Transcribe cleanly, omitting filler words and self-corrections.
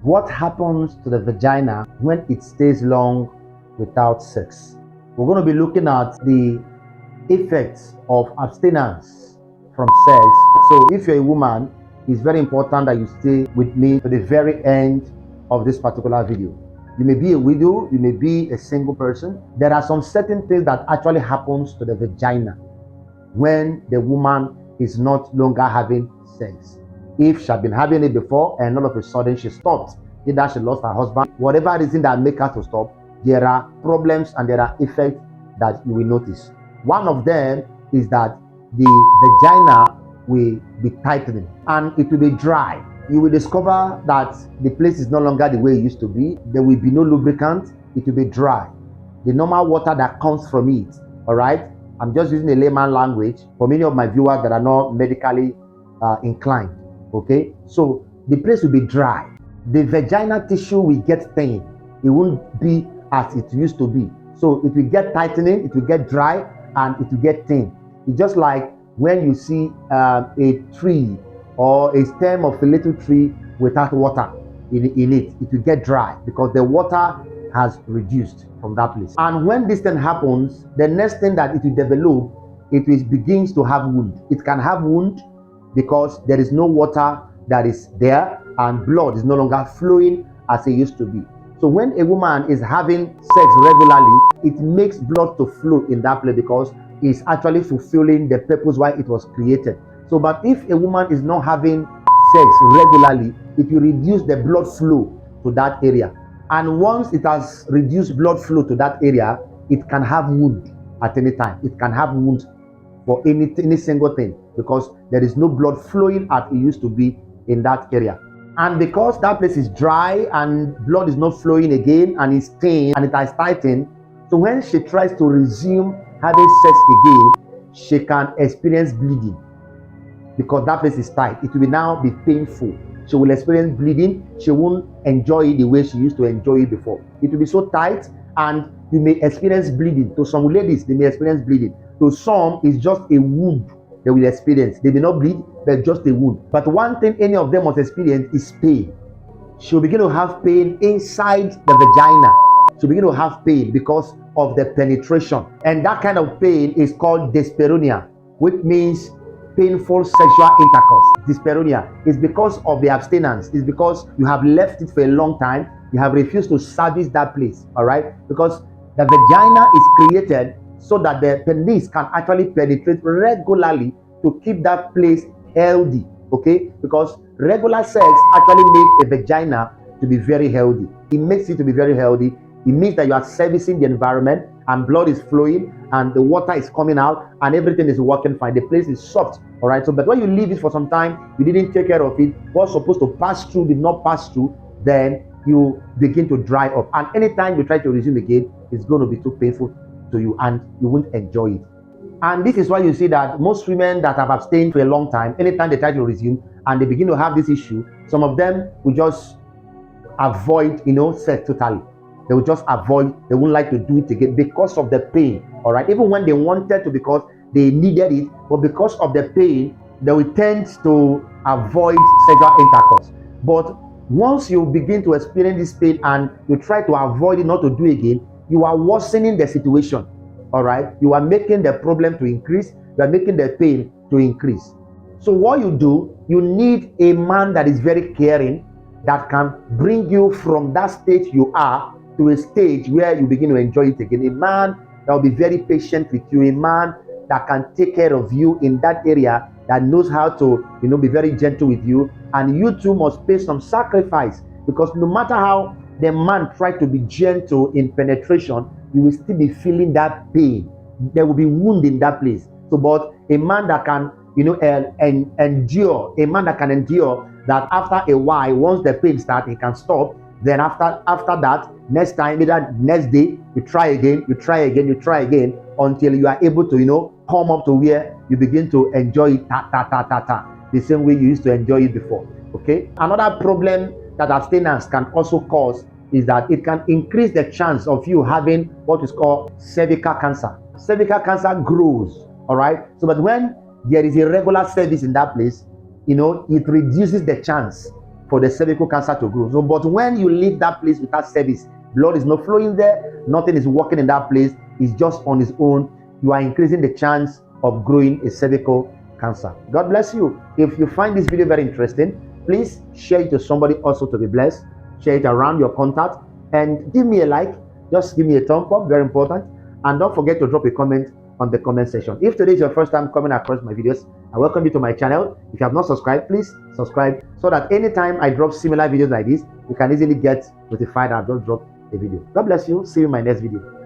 What happens to the vagina when it stays long without sex? We're going to be looking at the effects of abstinence from sex. So if you're a woman, it's very important that you stay with me to the very end of this particular video. You may be a widow, you may be a single person. There are some certain things that actually happens to the vagina when the woman is not longer having sex. If she had been having it before and all of a sudden she stopped, either she lost her husband, whatever reason that make her to stop, there are problems and there are effects that you will notice. One of them is that the vagina will be tightening and it will be dry. You will discover that the place is no longer the way it used to be. There will be no lubricant. It will be dry. The normal water that comes from it, all right? I'm just using a layman language for many of my viewers that are not medically inclined, okay? So the place will be dry. The vaginal tissue will get thin. It won't be as it used to be. So it will get tightening, it will get dry, and it will get thin. It's just like when you see a tree or a stem of a little tree without water in it. It will get dry because the water has reduced from that place. And when this thing happens, the next thing that it will develop, begins to have wound. It can have wound because there is no water that is there and blood is no longer flowing as it used to be. So when a woman is having sex regularly, it makes blood to flow in that place because it's actually fulfilling the purpose why it was created. So, but if a woman is not having sex regularly, it will reduce the blood flow to that area. And once it has reduced blood flow to that area, it can have wound at any time. It can have wounds for any single thing because there is no blood flowing as it used to be in that area. And because that place is dry and blood is not flowing again and it's thin and it has tightened, so when she tries to resume having sex again, she can experience bleeding because that place is tight. It will now be painful. She will experience bleeding. She won't enjoy it the way she used to enjoy it before. It will be so tight and you may experience bleeding. To some ladies, they may experience bleeding. To some, it's just a wound they will experience. They may not bleed, but just a wound. But one thing any of them must experience is pain. She'll begin to have pain inside the vagina. She'll begin to have pain because of the penetration. And that kind of pain is called dyspareunia, which means painful sexual intercourse. Dyspareunia is because of the abstinence. It's because you have left it for a long time. You have refused to service that place, all right? Because the vagina is created so that the penis can actually penetrate regularly to keep that place healthy, okay? Because regular sex actually makes a vagina to be very healthy. It makes it to be very healthy. It means that you are servicing the environment and blood is flowing and the water is coming out and everything is working fine. The place is soft, all right? So, but when you leave it for some time, you didn't take care of it, what's supposed to pass through did not pass through, then you begin to dry up. And anytime you try to resume again, it's going to be too painful to you and you won't enjoy it. And this is why you see that most women that have abstained for a long time, anytime they try to resume and they begin to have this issue, some of them will just avoid, sex totally. They will just avoid, they won't like to do it again because of the pain, all right? Even when they wanted to because they needed it, but because of the pain, they will tend to avoid sexual intercourse. But once you begin to experience this pain and you try to avoid it, not to do it again, you are worsening the situation, all right? You are making the problem to increase, you are making the pain to increase. So what you do, you need a man that is very caring, that can bring you from that stage you are to a stage where you begin to enjoy it again. A man that will be very patient with you, a man that can take care of you in that area, that knows how to, be very gentle with you. And you too must pay some sacrifice because no matter how the man tries to be gentle in penetration, you will still be feeling that pain. There will be wound in that place. So, but a man that can, endure, a man that can endure that after a while, once the pain starts, he can stop. Then after that, next time, either next day, you try again, until you are able to, come up to where you begin to enjoy it, the same way you used to enjoy it before, okay? Another problem that abstinence can also cause is that it can increase the chance of you having what is called cervical cancer. Cervical cancer grows, all right? So, but when there is a regular service in that place, it reduces the chance for the cervical cancer to grow. So, but when you leave that place without service, blood is not flowing there, nothing is working in that place, it's just on its own, you are increasing the chance of growing a cervical cancer. God bless you. If you find this video very interesting, please share it to somebody also to be blessed. Share it around your contact and give me a like. Just give me a thumb up, very important. And don't forget to drop a comment on the comment section. If today is your first time coming across my videos, I welcome you to my channel. If you have not subscribed, please subscribe so that anytime I drop similar videos like this, you can easily get notified that I've just dropped a video. God bless you. See you in my next video.